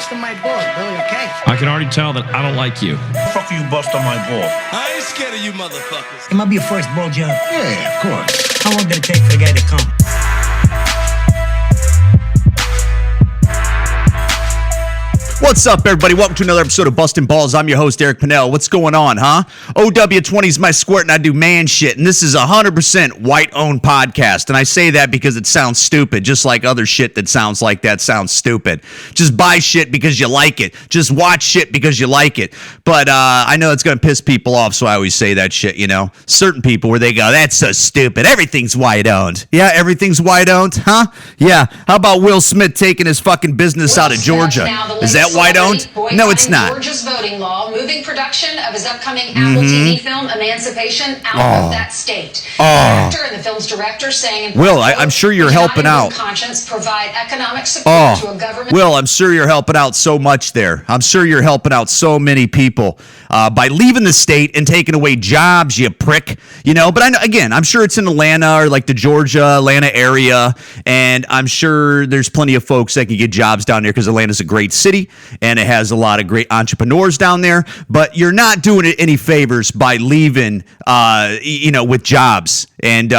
busting my balls, Billy, okay? I can already tell that I don't like you. Fuck you, bust on my balls. I ain't scared of you motherfuckers. It might be your first ball job. Yeah, of course. How long did it take for the guy to come? What's up, everybody? Welcome to another episode of Bustin' Balls. I'm your host, Eric Pennell. What's going on, huh? OW20 is my squirt, and I do man shit, and this is a 100% white-owned podcast, and I say that because it sounds stupid, just like other shit that sounds like that sounds stupid. Just buy shit because you like it. Just watch shit because you like it. But I know it's going to piss people off, so I always say that shit, you know? Certain people where they go, that's so stupid. Everything's white-owned. Yeah, everything's white-owned, huh? Yeah. How about Will Smith taking his fucking business out of Georgia? Is that white-owned? No, it's not. Georgia's voting law, moving production of his upcoming Apple TV film Emancipation out of that state. The actor and the film's director saying, Will, I'm sure you're helping out. Conscience provide economic support to a government. Will, I'm sure you're helping out so much there. I'm sure you're helping out so many people by leaving the state and taking away jobs, you prick. You know, but I'm sure it's in Atlanta or like the Atlanta area, and I'm sure there's plenty of folks that can get jobs down there because Atlanta's a great city and it has a lot of great entrepreneurs down there. But you're not doing it any favors by leaving, with jobs and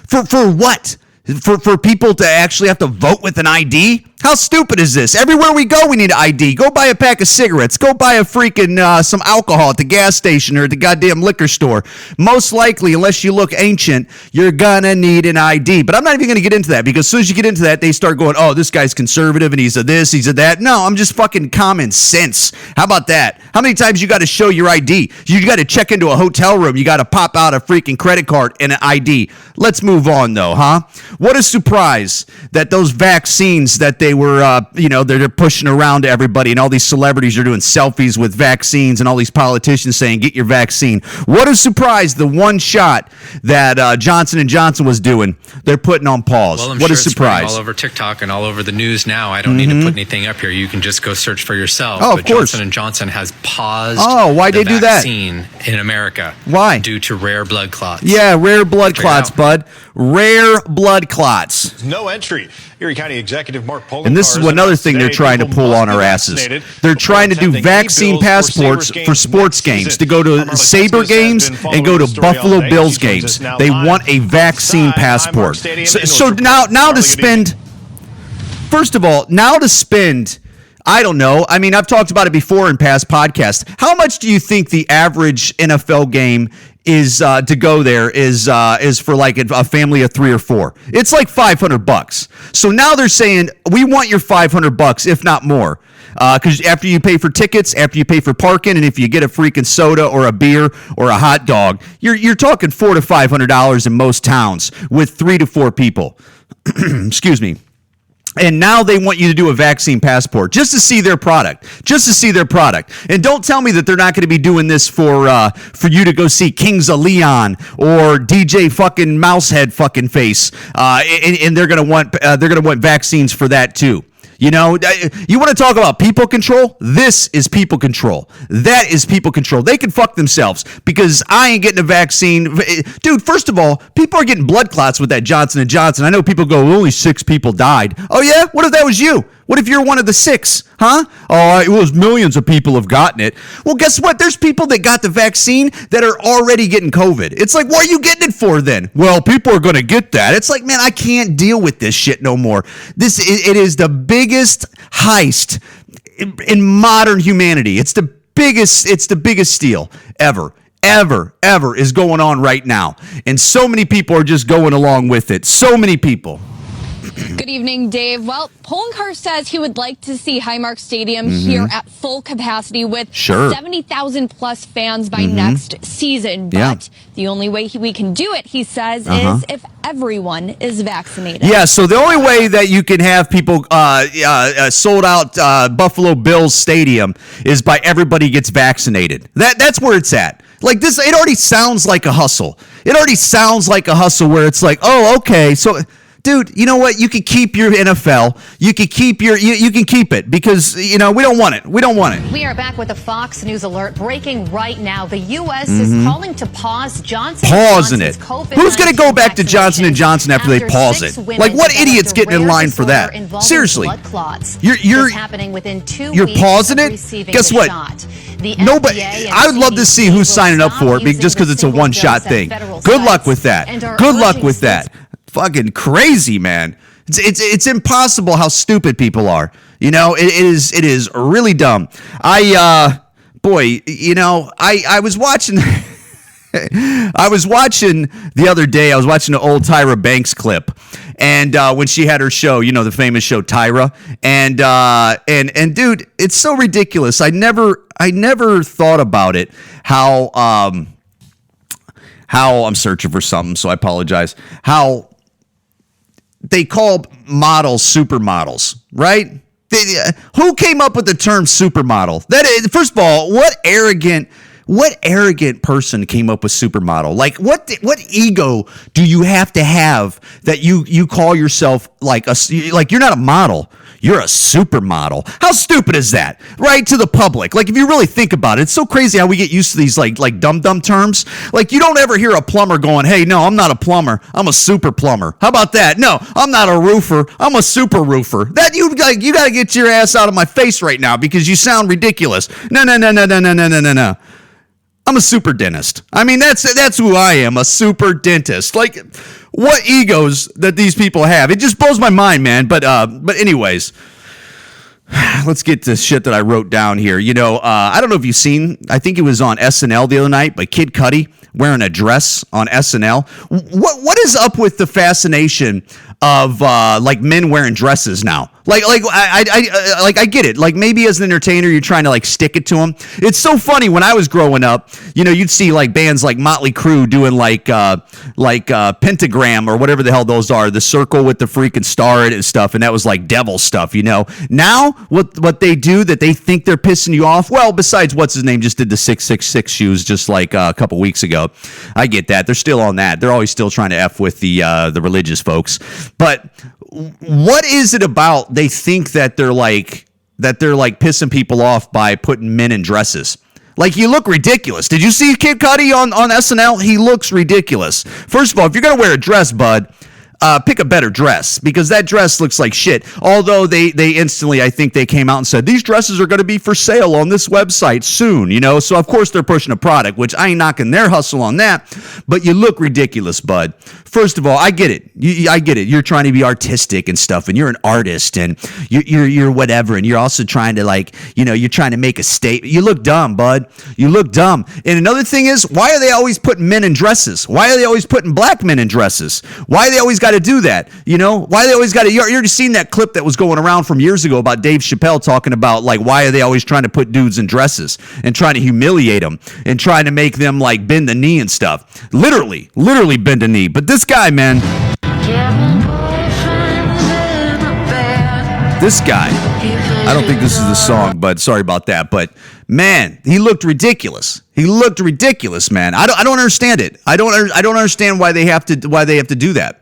for what? For people to actually have to vote with an ID? How stupid is this? Everywhere we go, we need an ID. Go buy a pack of cigarettes. Go buy a freaking some alcohol at the gas station or the goddamn liquor store. Most likely, unless you look ancient, you're gonna need an ID. But I'm not even gonna get into that because as soon as you get into that, they start going, oh, this guy's conservative and he's a this, he's a that. No, I'm just fucking common sense. How about that? How many times you got to show your ID? You got to check into a hotel room. You got to pop out a freaking credit card and an ID. Let's move on though, huh? What a surprise that those vaccines that they were, they're pushing around to everybody, and all these celebrities are doing selfies with vaccines, and all these politicians saying, get your vaccine. What a surprise, the one shot that Johnson & Johnson was doing, they're putting on pause. Well, what a surprise. All over TikTok and all over the news now. I don't need to put anything up here. You can just go search for yourself. Oh, of course. Johnson & Johnson has paused why'd they do that? Vaccine in America. Why? Due to rare blood clots. Yeah, rare blood clots, bud. Rare blood clots. No entry. Erie County Executive Mark Poloncarz. And this is another thing they're trying to pull on our asses. They're trying to do vaccine passports for sports games, to go to Sabre games and go to Buffalo Bills games. They want a vaccine passport. So now to spend, first of all, I don't know. I mean, I've talked about it before in past podcasts. How much do you think the average NFL game is to go there is for like a family of 3 or 4? It's like $500. So now they're saying, we want your $500, if not more. Because after you pay for tickets, after you pay for parking, and if you get a freaking soda or a beer or a hot dog, you're talking $400 to $500 in most towns with 3 to 4 people. Excuse me. And now they want you to do a vaccine passport just to see their product, And don't tell me that they're not going to be doing this for you to go see Kings of Leon or DJ fucking Mousehead fucking face, and they're going to want vaccines for that too. You know, you want to talk about people control? This is people control. That is people control. They can fuck themselves because I ain't getting a vaccine. Dude, first of all, people are getting blood clots with that Johnson & Johnson. I know people go, only 6 people died. Oh, yeah? What if that was you? What if you're one of the 6, huh? Oh, it was millions of people have gotten it. Well, guess what? There's people that got the vaccine that are already getting COVID. It's like, what are you getting it for then? Well, people are going to get that. It's like, man, I can't deal with this shit no more. It is the biggest heist in modern humanity. It's the biggest steal ever is going on right now. And so many people are just going along with it. So many people. Good evening, Dave. Well, Poloncarz says he would like to see Highmark Stadium here at full capacity with 70,000 plus fans by next season. But the only way we can do it, he says, is if everyone is vaccinated. Yeah, so the only way that you can have people sold out Buffalo Bills Stadium is by everybody gets vaccinated. That's where it's at. Like this, it already sounds like a hustle. It already sounds like a hustle where it's like, oh, okay, so dude, you know what? You can keep your NFL. You can keep you can keep it because, we don't want it. We don't want it. We are back with a Fox News alert breaking right now. The U.S. is calling to pause Johnson Pausing it. Johnson's COVID-19 Who's going to go back to Johnson & Johnson after they pause it? Like, what idiot's getting in line for that? Seriously. You're happening within 2 you're weeks pausing of it? receiving Guess the what? shot. The Nobody. FDA and I would love to see who's CDC signing up will for it stop just because it's a using the one-shot single thing. dose at federal Good luck sites with that. and are Good luck urging with states- that. Fucking crazy, man. It's impossible how stupid people are. It is really dumb. I was watching. I was watching the other day. I was watching an old Tyra Banks clip, and when she had her show, the famous show Tyra, and dude, it's so ridiculous. I never thought about it. How I'm searching for something, so I apologize. How they call models supermodels, right? Who came up with the term supermodel? That is, first of all, what arrogant person came up with supermodel? Like, what ego do you have that you call yourself like you're not a model? You're a supermodel. How stupid is that? Right, to the public. Like, if you really think about it, it's so crazy how we get used to these like dumb terms. Like, you don't ever hear a plumber going, "Hey, no, I'm not a plumber. I'm a super plumber." How about that? No, I'm not a roofer. I'm a super roofer. That you got to get your ass out of my face right now because you sound ridiculous. No. I'm a super dentist. I mean, that's who I am, a super dentist. Like, what egos that these people have. It just blows my mind, man. But anyways, let's get to shit that I wrote down here. I don't know if you've seen, I think it was on SNL the other night, but Kid Cudi wearing a dress on SNL. What is up with the fascination of men wearing dresses now? I get it. Like, maybe as an entertainer, you're trying to stick it to them. It's so funny. When I was growing up, you'd see bands like Motley Crue doing Pentagram or whatever the hell those are, the circle with the freaking star in it and stuff, and that was like devil stuff. Now what they do that they think they're pissing you off. Well, besides what's his name just did the 666 shoes just a couple weeks ago. I get that. They're still on that. They're always still trying to F with the religious folks. But what is it about they think that they're pissing people off by putting men in dresses? Like, you look ridiculous. Did you see Kid Cudi on SNL? He looks ridiculous. First of all, if you're going to wear a dress, bud, pick a better dress, because that dress looks like shit. Although they instantly, I think they came out and said, these dresses are going to be for sale on this website soon, So, of course, they're pushing a product, which I ain't knocking their hustle on that. But you look ridiculous, bud. First of all, I get it. I get it. You're trying to be artistic and stuff, and you're an artist, and you're whatever, and you're also trying to you're trying to make a statement. You look dumb, bud. You look dumb. And another thing is, why are they always putting men in dresses? Why are they always putting black men in dresses? Why are they always got to do that? Why they always got to? You already seen that clip that was going around from years ago about Dave Chappelle talking about why are they always trying to put dudes in dresses and trying to humiliate them and trying to make them bend the knee and stuff. Literally bend the knee. But this guy, man, this guy, I don't think this is the song, but sorry about that. But man, he looked ridiculous. He looked ridiculous, man. I don't understand it. I don't understand why they have to do that.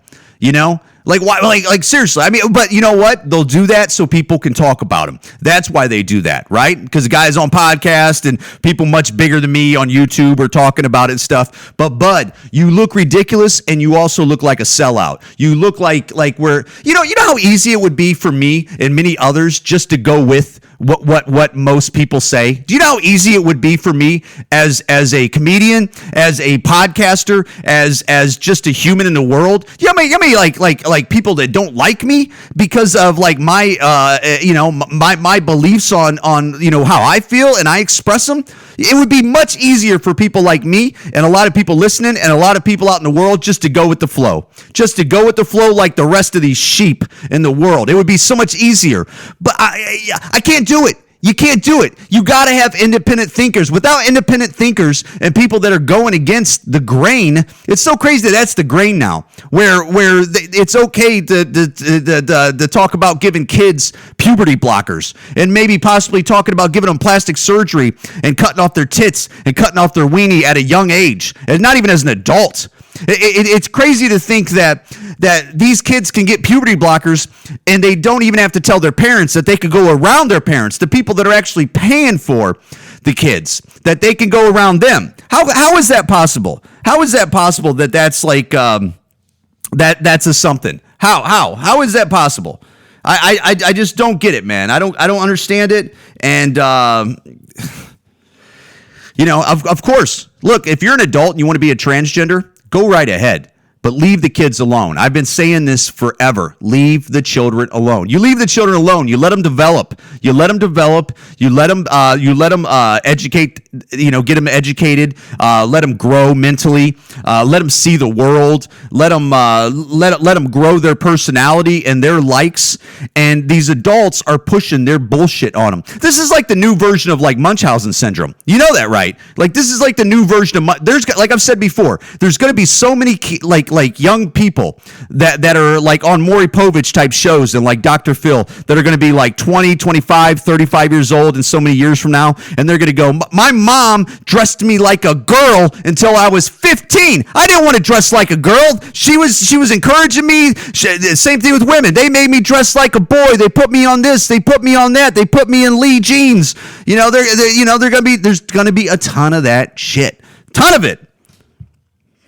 Why? Seriously. I mean, but you know what? They'll do that so people can talk about them. That's why they do that, right? Because the guys on podcast and people much bigger than me on YouTube are talking about it and stuff. But bud, you look ridiculous, and you also look like a sellout. You look like where you know how easy it would be for me and many others just to go with what most people say. Do you know how easy it would be for me as a comedian, as a podcaster, as just a human in the world? You know like people that don't like me because of my my beliefs on how I feel and I express them. It would be much easier for people like me and a lot of people listening and a lot of people out in the world just to go with the flow. Just to go with the flow like the rest of these sheep in the world. It would be so much easier. But I can't do it. You can't do it. You got to have independent thinkers. Without independent thinkers and people that are going against the grain, it's so crazy that's the grain now. Where it's okay to talk about giving kids puberty blockers and maybe possibly talking about giving them plastic surgery and cutting off their tits and cutting off their weenie at a young age, and not even as an adult. It's crazy to think that these kids can get puberty blockers and they don't even have to tell their parents, that they could go around their parents, the people that are actually paying for the kids, that they can go around them. How is that possible? How is that possible that that's like that's a something? How is that possible? I just don't get it, man. I don't understand it. And of course, look, if you're an adult and you want to be a transgender, go right ahead. But leave the kids alone. I've been saying this forever. Leave the children alone. You leave the children alone. You let them develop. You let them educate. Get them educated. Let them grow mentally. Let them see the world. Let them grow their personality and their likes. And these adults are pushing their bullshit on them. This is like the new version of like Munchausen syndrome. You know that, right? Like this is like the new version of like I've said before. There's going to be so many like young people that are like on Maury Povich type shows and like Dr. Phil that are going to be like 20, 25, 35 years old in so many years from now. And they're going to go, my mom dressed me like a girl until I was 15. I didn't want to dress like a girl. She was encouraging me. Same thing with women. They made me dress like a boy. They put me on this. They put me on that. They put me in Lee jeans. There's going to be a ton of that shit. Ton of it.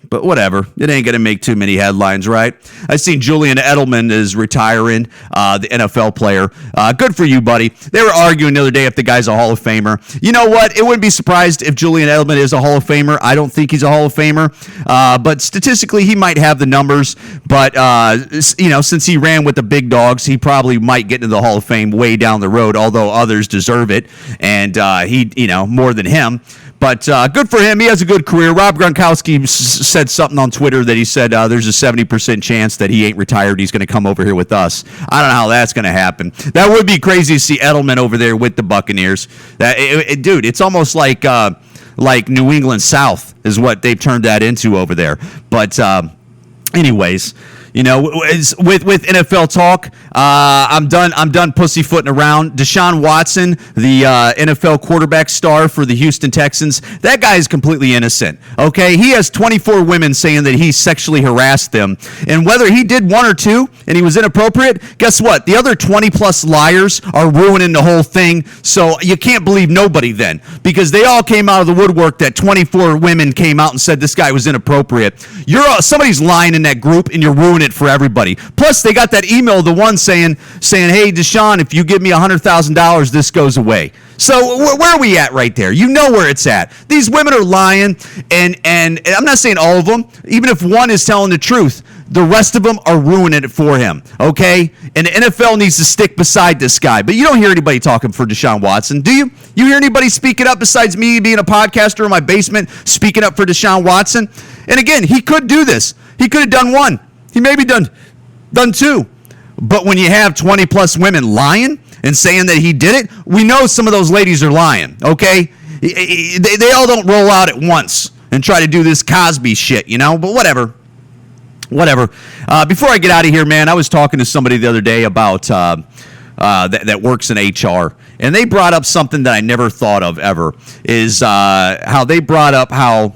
But whatever. It ain't going to make too many headlines, right? I seen Julian Edelman is retiring, the NFL player. Good for you, buddy. They were arguing the other day if the guy's a Hall of Famer. You know what? It wouldn't be surprised if Julian Edelman is a Hall of Famer. I don't think he's a Hall of Famer. But statistically, he might have the numbers. But, since he ran with the big dogs, he probably might get into the Hall of Fame way down the road, although others deserve it. And he, more than him. But good for him. He has a good career. Rob Gronkowski said something on Twitter that he said there's a 70% chance that he ain't retired. He's going to come over here with us. I don't know how that's going to happen. That would be crazy to see Edelman over there with the Buccaneers. Dude, it's almost like New England South is what they've turned that into over there. But anyways. With NFL talk, I'm done pussyfooting around. Deshaun Watson, the NFL quarterback star for the Houston Texans, that guy is completely innocent. Okay, he has 24 women saying that he sexually harassed them, and whether he did one or two and he was inappropriate, guess what? The other 20 plus liars are ruining the whole thing. So you can't believe nobody then, because they all came out of the woodwork that 24 women came out and said this guy was inappropriate. Somebody's lying in that group, and you're ruining it for everybody. Plus, they got that email, the one saying, hey, Deshaun, if you give me $100,000, this goes away. So where are we at right there? You know where it's at. These women are lying, and I'm not saying all of them. Even if one is telling the truth, the rest of them are ruining it for him, okay? And the NFL needs to stick beside this guy. But you don't hear anybody talking for Deshaun Watson, do you? You hear anybody speaking up besides me being a podcaster in my basement, speaking up for Deshaun Watson? And again, he could do this. He could have done one. He maybe done two. But when you have 20 plus women lying and saying that he did it, we know some of those ladies are lying, okay? They all don't roll out at once and try to do this Cosby shit, but whatever. Before I get out of here, man, I was talking to somebody the other day about that works in HR, and they brought up something that I never thought of ever, is how they brought up how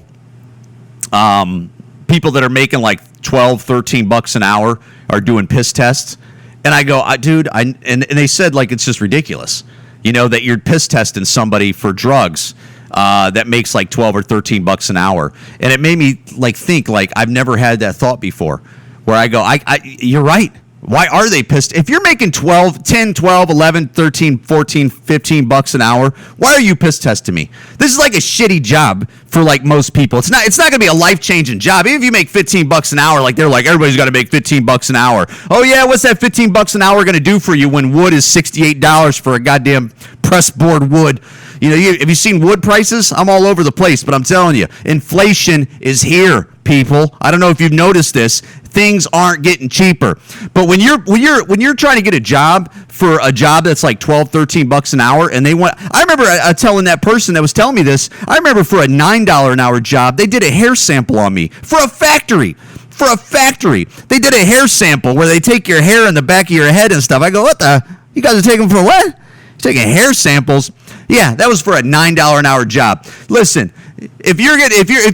people that are making like $12-13 an hour are doing piss tests. And I go, dude, and they said like it's just ridiculous, that you're piss testing somebody for drugs that makes like $12 or $13 an hour. And it made me like think, like I've never had that thought before, where I go, you're right. Why are they pissed? If you're making 10, 12, 11, 13, 14, $15 an hour, why are you piss testing me? This is like a shitty job for like most people. It's not going to be a life-changing job. Even if you make $15 an hour, like they're like, everybody's got to make $15 an hour. Oh yeah, what's that $15 an hour going to do for you when wood is $68 for a goddamn press board wood? Have you seen wood prices? I'm all over the place, but I'm telling you, inflation is here, people. I don't know if you've noticed this. Things aren't getting cheaper. But when you're trying to get a job for a job that's like $12-13 an hour, and I remember telling that person that was telling me this, I remember for a $9 an hour job, they did a hair sample on me for a factory. They did a hair sample where they take your hair in the back of your head and stuff. I go, what the? You guys are taking for what? Taking hair samples. Yeah, that was for a $9 an hour job. Listen, if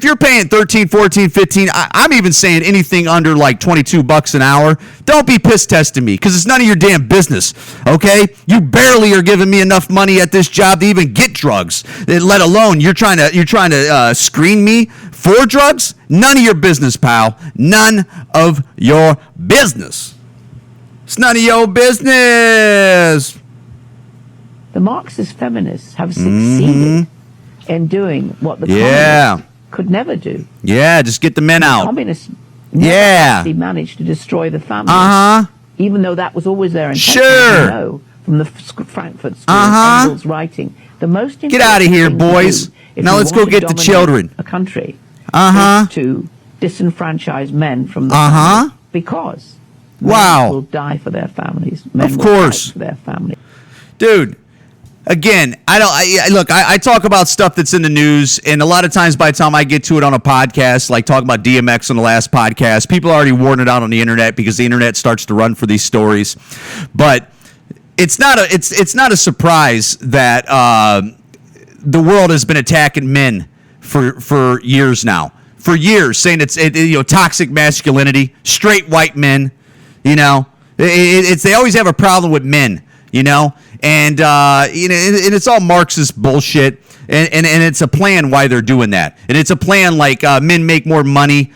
you're paying 13, 14, 15, I'm even saying anything under like $22 an hour, don't be piss testing me because it's none of your damn business. Okay? You barely are giving me enough money at this job to even get drugs, let alone you're trying to screen me for drugs. None of your business, pal. None of your business. It's none of your business. The Marxist feminists have succeeded in doing what the communists could never do. Yeah, just get the men out. Communists never actually managed to destroy the family. Even though that was always their intention. Sure. You know, from the Frankfurt School of Engel's writing. The most important get out of here, boys. Now let's go get the children. A country is to disenfranchise men from the family because men will die for their families. Men will fight for their families. Dude. Again, I talk about stuff that's in the news, and a lot of times by the time I get to it on a podcast, like talking about DMX on the last podcast, people are already worn it out on the internet because the internet starts to run for these stories. But it's not a surprise that the world has been attacking men for years now. For years, saying it's toxic masculinity, straight white men. They always have a problem with men. And it's all Marxist bullshit, and it's a plan why they're doing that, and it's a plan like men make more money,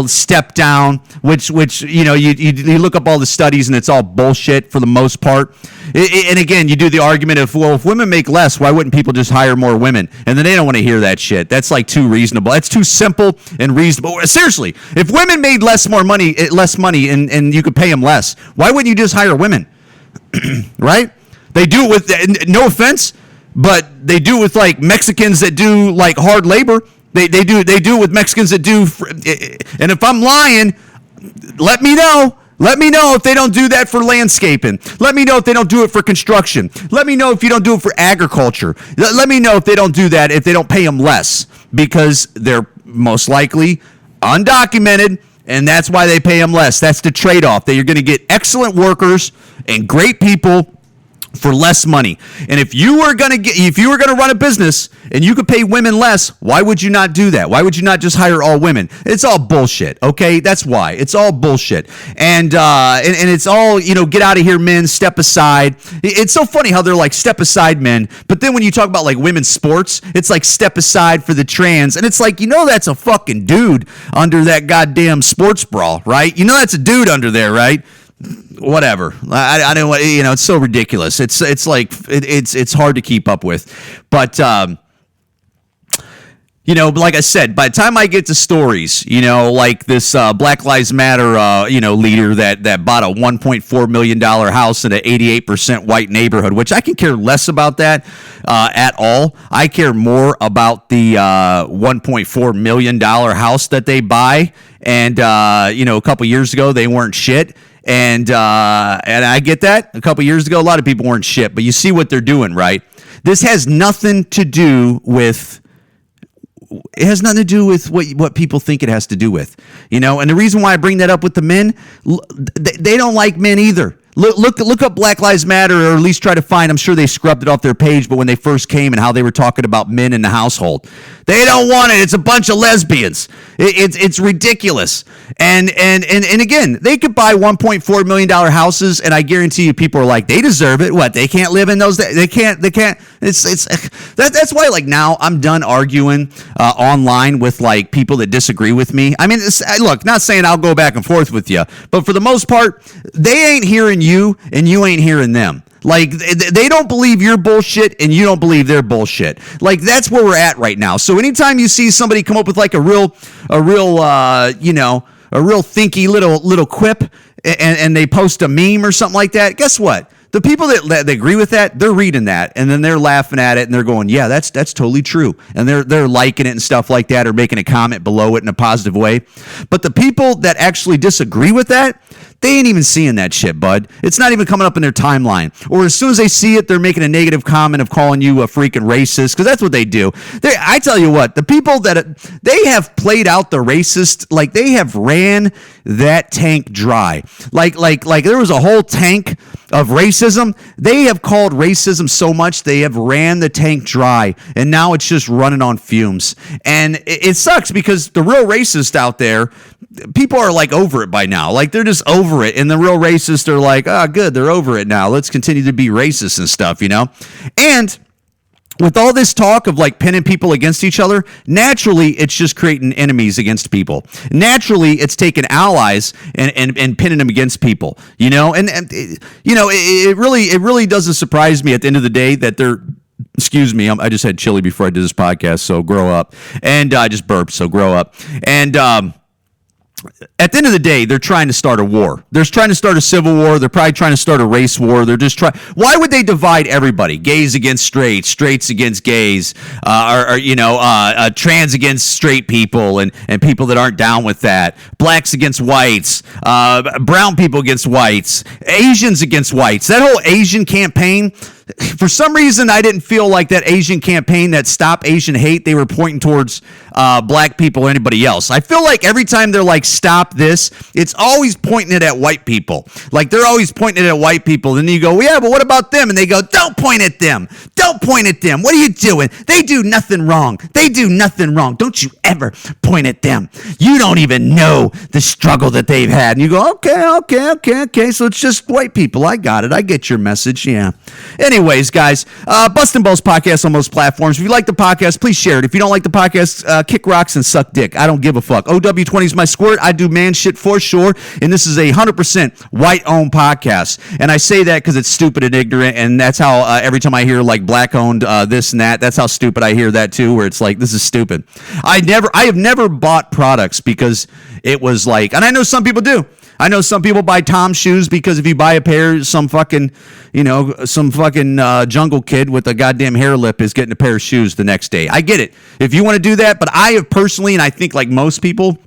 step down, which you look up all the studies and it's all bullshit for the most part, and again you do the argument of if women make less, why wouldn't people just hire more women? And then they don't want to hear that shit. That's like too reasonable. That's too simple and reasonable. Seriously, if women made less money, and you could pay them less, why wouldn't you just hire women? Right? They do it with, no offense, but they do it with like Mexicans that do like hard labor. They do it with Mexicans that do, and if I'm lying, let me know. Let me know if they don't do that for landscaping. Let me know if they don't do it for construction. Let me know if you don't do it for agriculture. Let me know if they don't do that, if they don't pay them less, because they're most likely undocumented, and that's why they pay them less. That's the trade-off, that you're going to get excellent workers and great people for less money. And if you were going to run a business and you could pay women less, why would you not do that? Why would you not just hire all women? It's all bullshit. Okay, that's why. It's all bullshit. And it's all, get out of here, men, step aside. It's so funny how they're like step aside men, but then when you talk about like women's sports, it's like step aside for the trans, and it's like, that's a fucking dude under that goddamn sports bra, right? That's a dude under there, right? Whatever. I don't want, it's so ridiculous. It's like it's hard to keep up with. But like I said, by the time I get to stories, like this Black Lives Matter leader that bought a $1.4 million house in an 88% white neighborhood, which I can care less about that at all. I care more about the $1.4 million house that they buy. And a couple years ago they weren't shit. And I get that. A couple years ago, a lot of people weren't shit, but you see what they're doing, right? This has nothing to do with. It has nothing to do with what people think it has to do with, And the reason why I bring that up with the men, they don't like men either. Look up Black Lives Matter, or at least try to find. I'm sure they scrubbed it off their page, but when they first came and how they were talking about men in the household, they don't want it. It's a bunch of lesbians. It's ridiculous. And again, they could buy $1.4 million houses, and I guarantee you, people are like, they deserve it. What? They can't live in those. They can't. That's why like now I'm done arguing online with like people that disagree with me. I mean, look, not saying I'll go back and forth with you, but for the most part, they ain't hearing you, and you ain't hearing them. Like, they don't believe your bullshit, and you don't believe their bullshit. Like, that's where we're at right now. So anytime you see somebody come up with like a real thinky little quip, and they post a meme or something like that, guess what? The people that agree with that, they're reading that, and then they're laughing at it, and they're going, yeah, that's totally true. And they're liking it and stuff like that, or making a comment below it in a positive way. But the people that actually disagree with that, They ain't even seeing that shit, bud. It's not even coming up in their timeline. Or as soon as they see it, they're making a negative comment of calling you a freaking racist, because that's what they do. I tell you what, the people that they have played out the racist, like they have ran that tank dry. Like there was a whole tank of racism. They have called racism so much they have ran the tank dry, and now it's just running on fumes. And it sucks because the real racist out there, people are like over it by now. Like they're just over it, and the real racists are like, good, they're over it now. Let's continue to be racist and stuff, you know? And with all this talk of like pinning people against each other, naturally it's just creating enemies against people. Naturally, it's taking allies and pinning them against people, you know? And you know, it really doesn't surprise me at the end of the day that they're, excuse me, I just had chili before I did this podcast, so grow up. And I just burped, so grow up. And at the end of the day, they're trying to start a war. They're trying to start a civil war. They're probably trying to start a race war. They're just trying. Why would they divide everybody? Gays against straights, straights against gays, or trans against straight people and people that aren't down with that. Blacks against whites, brown people against whites, Asians against whites. That whole Asian campaign. For some reason, I didn't feel like that Asian campaign, that Stop Asian Hate, they were pointing towards black people or anybody else. I feel like every time they're like, stop this, it's always pointing it at white people. Like they're always pointing it at white people. Then you go, yeah, but what about them? And they go, don't point at them. Don't point at them. What are you doing? They do nothing wrong. They do nothing wrong. Don't you ever point at them. You don't even know the struggle that they've had. And you go, okay. So it's just white people. I got it. I get your message. Yeah. Anyways, guys, Bustin' Balls podcast on most platforms. If you like the podcast, please share it. If you don't like the podcast, kick rocks and suck dick. I don't give a fuck. OW20 is my squirt. I do man shit for sure. And this is a 100% white-owned podcast. And I say that because it's stupid and ignorant. And that's how every time I hear like black-owned this and that, that's how stupid I hear that too, where it's like, this is stupid. I have never bought products because it was like, and I know some people do. I know some people buy Tom's shoes because if you buy a pair, some fucking jungle kid with a goddamn hair lip is getting a pair of shoes the next day. I get it. If you want to do that, but I have personally, and I think like most people,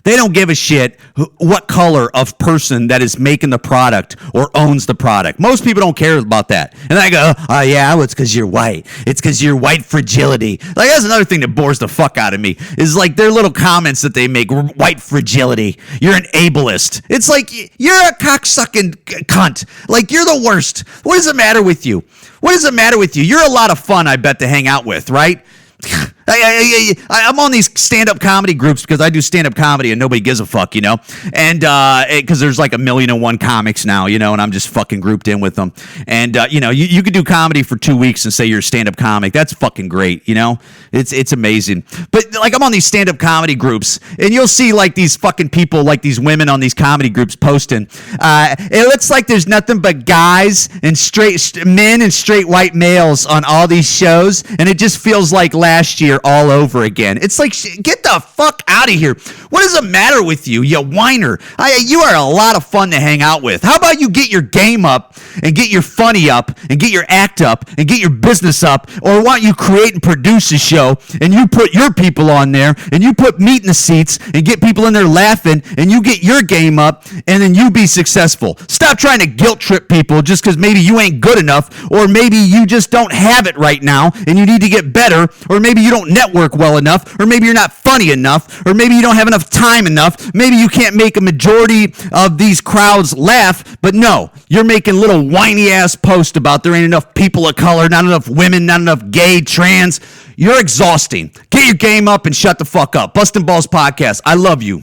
they don't give a shit what color of person that is making the product or owns the product. Most people don't care about that. And I go, oh yeah, well, it's because you're white. It's because you're white fragility. Like that's another thing that bores the fuck out of me is like their little comments that they make, white fragility. You're an ableist. It's like, you're a cocksucking cunt. Like you're the worst. What does it matter with you? What does it matter with you? You're a lot of fun, I bet, to hang out with, right? I'm on these stand-up comedy groups because I do stand-up comedy and nobody gives a fuck, you know? And because there's like 1,000,001 comics now, you know, and I'm just fucking grouped in with them. And, you could do comedy for 2 weeks and say you're a stand-up comic. That's fucking great, you know? It's amazing. But like I'm on these stand-up comedy groups and you'll see like these fucking people, like these women on these comedy groups posting. It looks like there's nothing but guys and straight men and straight white males on all these shows. And it just feels like last year all over again. It's like, get the fuck out of here. What does it matter with you, you whiner? You are a lot of fun to hang out with. How about you get your game up and get your funny up and get your act up and get your business up, or why don't you create and produce a show and you put your people on there and you put meat in the seats and get people in there laughing and you get your game up and then you be successful. Stop trying to guilt trip people just because maybe you ain't good enough, or maybe you just don't have it right now and you need to get better, or maybe you don't network well enough, or maybe you're not funny enough, or maybe you don't have enough time enough, maybe you can't make a majority of these crowds laugh, but no, you're making little whiny ass posts about there ain't enough people of color, not enough women, not enough gay, trans. You're exhausting. Get your game up and shut the fuck up. Bustin' Balls Podcast. I love you.